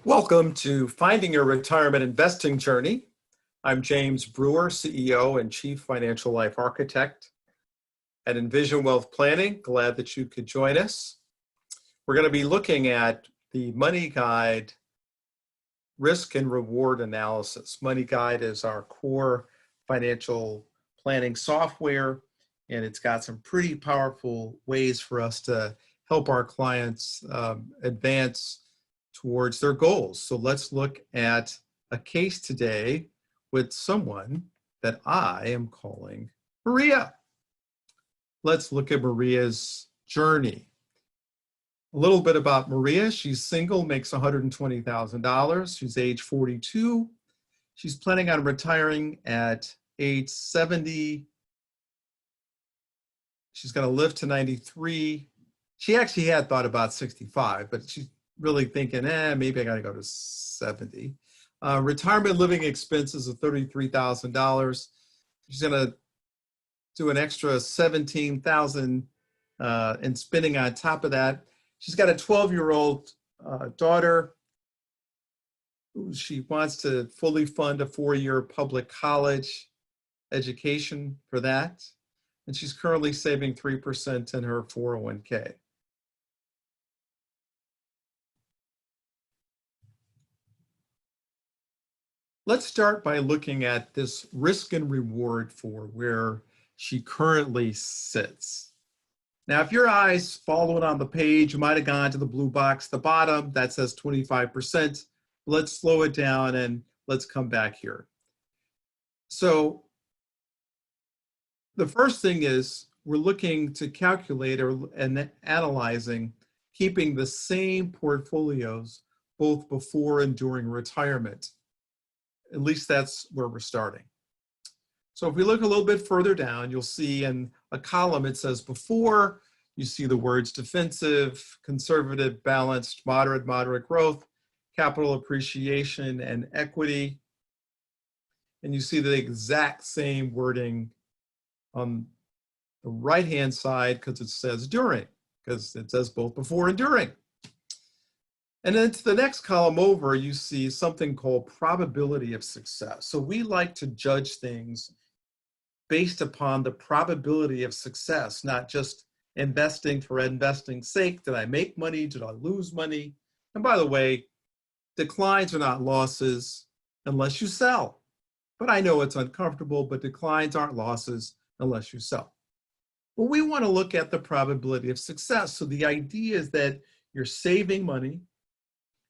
Welcome to Finding Your Retirement Investing Journey. I'm James Brewer, CEO and Chief Financial Life Architect at Envision Wealth Planning. Glad that you could join us. We're going to be looking at the Money Guide risk and reward analysis. Money Guide is our core financial planning software, and it's got some pretty powerful ways for us to help our clients advance towards their goals. So let's look at a case today with someone that I am calling Maria. Let's look at Maria's journey. A little bit about Maria. She's single, makes $120,000. She's age 42. She's planning on retiring at age 70. She's going to live to 93. She actually had thought about 65, but she's really thinking, maybe I got to go to 70. Retirement living expenses of $33,000. She's going to do an extra $17,000 in spending on top of that. She's got a 12-year-old daughter who she wants to fully fund a 4-year public college education for that. And she's currently saving 3% in her 401k. Let's start by looking at this risk and reward for where she currently sits. Now, if your eyes following on the page, you might have gone to the blue box at the bottom that says 25%. Let's slow it down and let's come back here. So the first thing is we're looking to calculate and analyzing keeping the same portfolios both before and during retirement. At least that's where we're starting. So if we look a little bit further down, you'll see in a column it says before, you see the words defensive, conservative, balanced, moderate growth, capital appreciation, and equity. And you see the exact same wording on the right-hand side because it says during, because it says both before and during. And then to the next column over, you see something called probability of success. So we like to judge things based upon the probability of success, not just investing for investing's sake. Did I make money? Did I lose money? And by the way, declines are not losses unless you sell. But I know it's uncomfortable, but declines aren't losses unless you sell. Well, we want to look at the probability of success. So the idea is that you're saving money,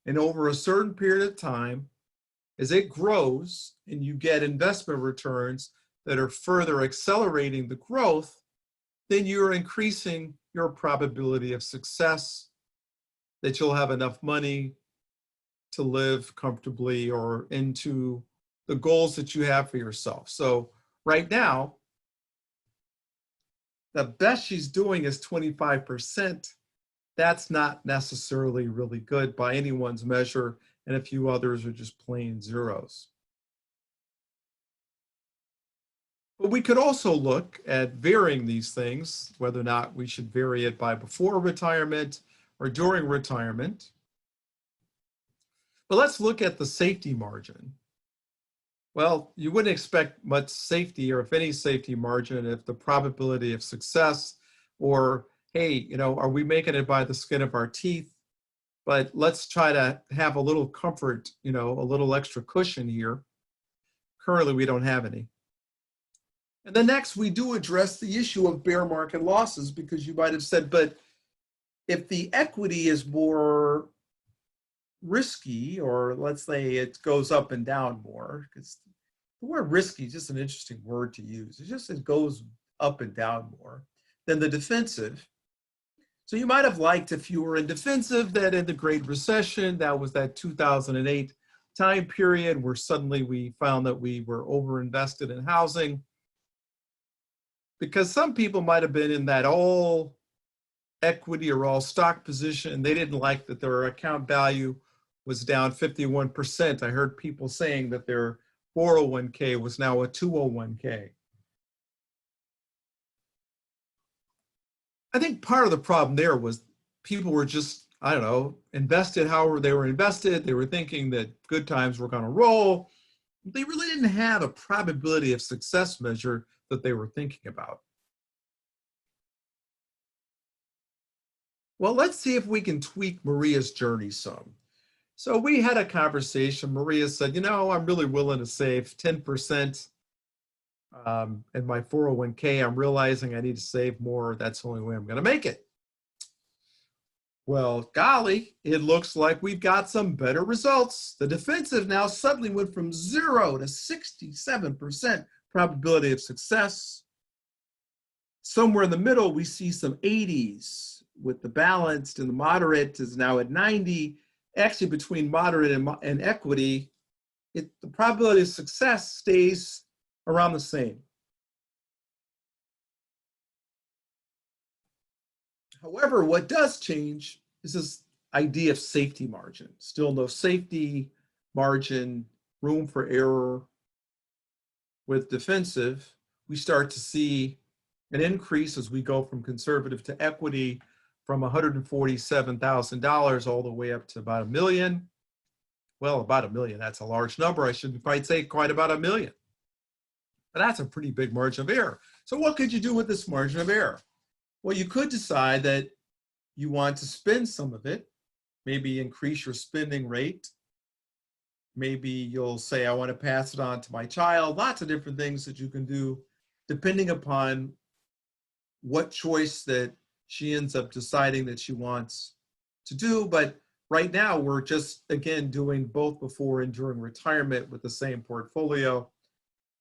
and over a certain period of time, as it grows and you get investment returns that are further accelerating the growth, then you're increasing your probability of success, that you'll have enough money to live comfortably or into the goals that you have for yourself. So right now, the best she's doing is 25%. That's not necessarily really good by anyone's measure, and a few others are just plain zeros. But we could also look at varying these things, whether or not we should vary it by before retirement or during retirement. But let's look at the safety margin. Well, you wouldn't expect much safety, or if any safety margin, if the probability of success, or hey, are we making it by the skin of our teeth? But let's try to have a little comfort, a little extra cushion here. Currently, we don't have any. And then next, we do address the issue of bear market losses, because you might have said, but if the equity is more risky, or let's say it goes up and down more, because the word risky is just an interesting word to use. It goes up and down more than the defensive. So you might have liked, if you were in defensive, that in the Great Recession, that was that 2008 time period where suddenly we found that we were overinvested in housing. Because some people might have been in that all equity or all stock position, and they didn't like that their account value was down 51%. I heard people saying that their 401k was now a 201k. I think part of the problem there was people were just, I don't know, invested however they were invested. They were thinking that good times were going to roll. They really didn't have a probability of success measure that they were thinking about. Well, let's see if we can tweak Maria's journey some. So we had a conversation. Maria said, I'm really willing to save 10% in my 401k. I'm realizing I need to save more. That's the only way I'm going to make it. Well, golly, it looks like we've got some better results. The defensive now suddenly went from 0 to 67% probability of success. Somewhere in the middle, we see some 80s with the balanced, and the moderate is now at 90. Actually, between moderate and equity, the probability of success stays around the same. However, what does change is this idea of safety margin. Still no safety margin, room for error. With defensive, we start to see an increase as we go from conservative to equity from $147,000 all the way up to about $1 million. Well, about $1 million, that's a large number. I should probably say quite about $1 million. But that's a pretty big margin of error. So what could you do with this margin of error? Well, you could decide that you want to spend some of it, maybe increase your spending rate. Maybe you'll say, I want to pass it on to my child. Lots of different things that you can do depending upon what choice that she ends up deciding that she wants to do. But right now, we're just, again, doing both before and during retirement with the same portfolio.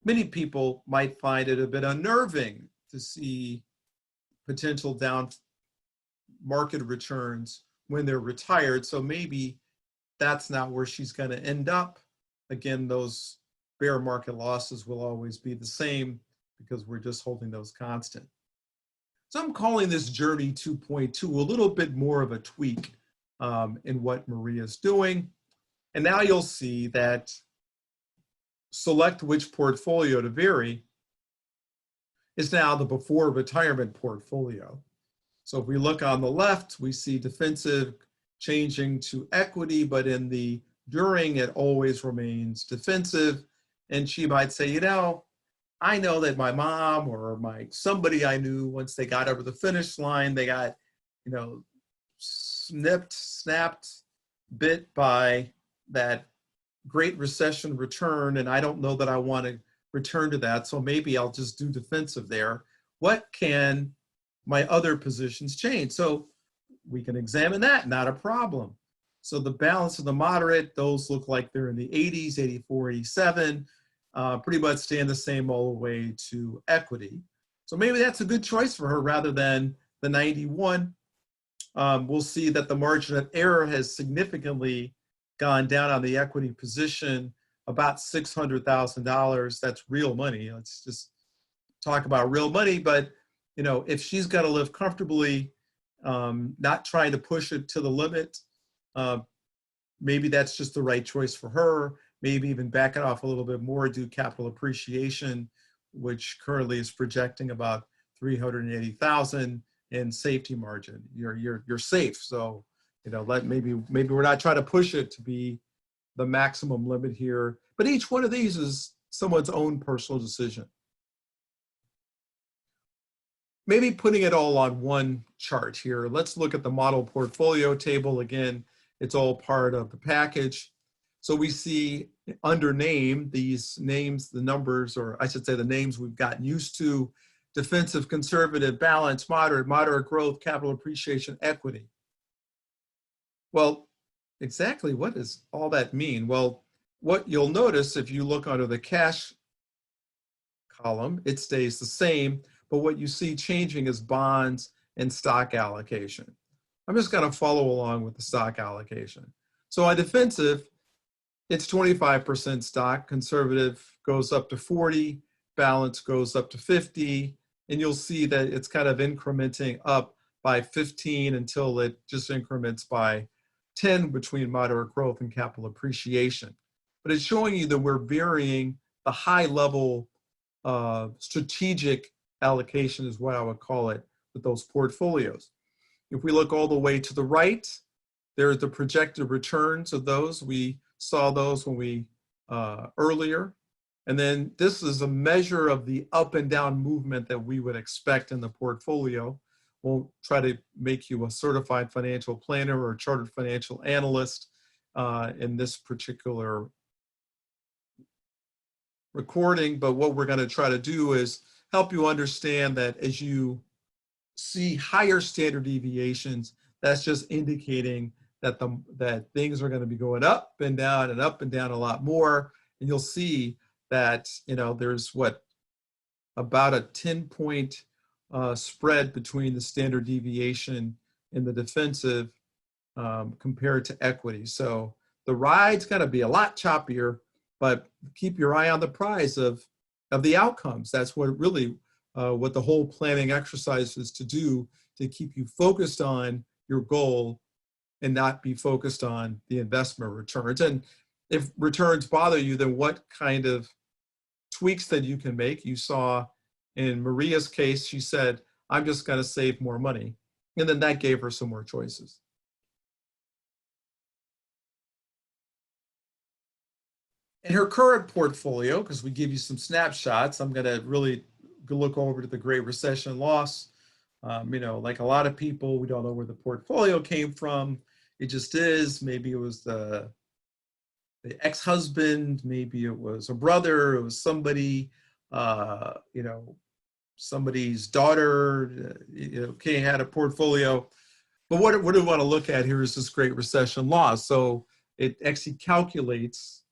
Many people might find it a bit unnerving to see potential down market returns when they're retired. So maybe that's not where she's going to end up. Again, those bear market losses will always be the same because we're just holding those constant. So I'm calling this journey 2.2 a little bit more of a tweak in what Maria's doing. And now you'll see that select which portfolio to vary is now the before retirement portfolio. So if we look on the left, we see defensive changing to equity, but in the during, it always remains defensive. And she might say, I know that my mom or somebody I knew, once they got over the finish line, they got, snapped, bit by that Great Recession return. And I don't know that I want to return to that. So maybe I'll just do defensive there. What can my other positions change? So we can examine that, not a problem. So the balance of the moderate, those look like they're in the 80s, 84, 87, pretty much staying the same all the way to equity. So maybe that's a good choice for her rather than the 91. We'll see that the margin of error has significantly gone down on the equity position, about $600,000. That's real money. Let's just talk about real money. But if she's got to live comfortably, not trying to push it to the limit, maybe that's just the right choice for her. Maybe even back it off a little bit more, do capital appreciation, which currently is projecting about $380,000 in safety margin. You're safe. So maybe we're not trying to push it to be the maximum limit here. But each one of these is someone's own personal decision. Maybe putting it all on one chart here. Let's look at the model portfolio table. Again, it's all part of the package. So we see under name, these names, the numbers, or I should say the names we've gotten used to: defensive, conservative, balanced, moderate growth, capital appreciation, equity. Well, exactly what does all that mean? Well, what you'll notice if you look under the cash column, it stays the same. But what you see changing is bonds and stock allocation. I'm just going to follow along with the stock allocation. So on defensive, it's 25% stock, conservative goes up to 40, balance goes up to 50, and you'll see that it's kind of incrementing up by 15 until it just increments by 10 between moderate growth and capital appreciation. But it's showing you that we're varying the high level strategic allocation is what I would call it with those portfolios. If we look all the way to the right, there's the projected returns of those. We saw those when we earlier. And then this is a measure of the up and down movement that we would expect in the portfolio. We'll try to make you a certified financial planner or a chartered financial analyst in this particular recording. But what we're going to try to do is help you understand that as you see higher standard deviations, that's just indicating that that things are going to be going up and down a lot more. And you'll see that, you know, there's about a 10-point spread between the standard deviation in the defensive compared to equity. So the ride's going to be a lot choppier, but keep your eye on the prize of the outcomes. That's what really what the whole planning exercise is to do, to keep you focused on your goal and not be focused on the investment returns. And if returns bother you, then what kind of tweaks that you can make? You saw in Maria's case, she said, I'm just going to save more money. And then that gave her some more choices. In her current portfolio, because we give you some snapshots, I'm going to really look over to the Great Recession loss. You know, like a lot of people, we don't know where the portfolio came from. It just is. Maybe it was the ex-husband, maybe it was a brother, it was somebody, you know, somebody's daughter, you know, had a portfolio. But what do we want to look at here is this Great Recession loss. So it actually calculates,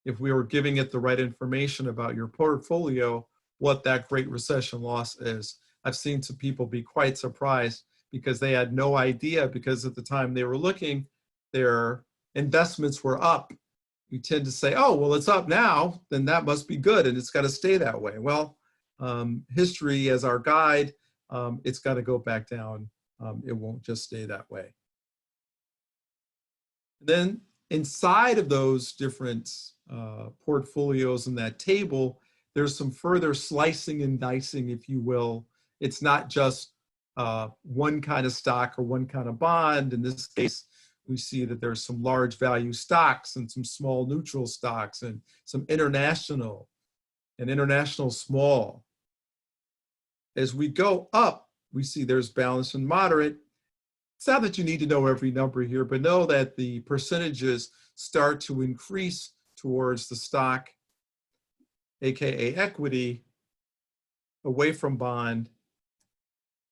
if we were giving it the right information about your portfolio, what that Great Recession loss is. I've seen some people be quite surprised because they had no idea, because at the time they were looking, their investments were up. You tend to say, oh, well, it's up now, then that must be good and it's got to stay that way. Well, history as our guide, it's got to go back down. It won't just stay that way. Then inside of those different portfolios in that table, there's some further slicing and dicing, if you will. It's not just one kind of stock or one kind of bond. In this case, we see that there's some large value stocks and some small neutral stocks and some international and international small. As we go up, we see there's balanced and moderate. It's not that you need to know every number here, but know that the percentages start to increase towards the stock, AKA equity, away from bond.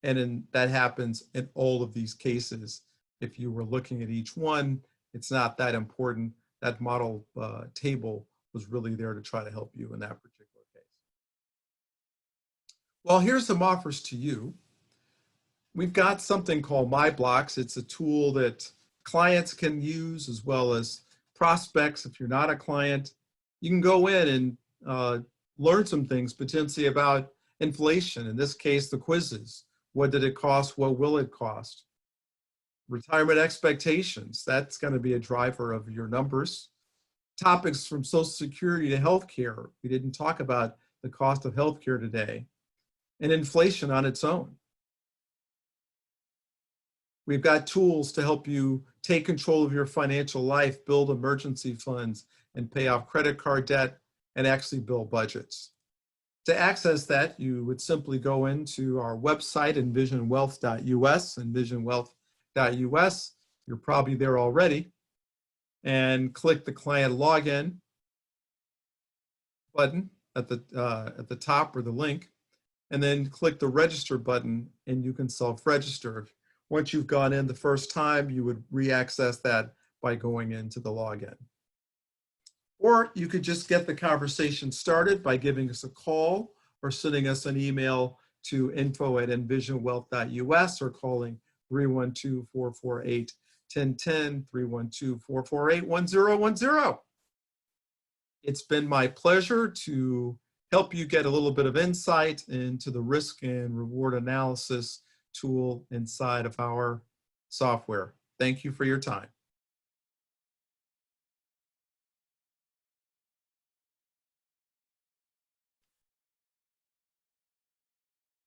And that happens in all of these cases. If you were looking at each one, it's not that important. That model table was really there to try to help you in that particular case. Well, here's some offers to you. We've got something called My Blocks. It's a tool that clients can use as well as prospects. If you're not a client, you can go in and learn some things potentially about inflation. In this case, the quizzes. What did it cost? What will it cost? Retirement expectations. That's going to be a driver of your numbers. Topics from Social Security to healthcare. We didn't talk about the cost of healthcare today. And inflation on its own. We've got tools to help you take control of your financial life, build emergency funds, and pay off credit card debt, and actually build budgets. To access that, you would simply go into our website, envisionwealth.us, envisionwealth.us. You're probably there already. And click the client login button at the top, or the link, and then click the register button, and you can self-register. Once you've gone in the first time, you would re-access that by going into the login. Or you could just get the conversation started by giving us a call or sending us an email to info@envisionwealth.us, or calling 312-448-1010, 312-448-1010. It's been my pleasure to help you get a little bit of insight into the risk and reward analysis tool inside of our software. Thank you for your time.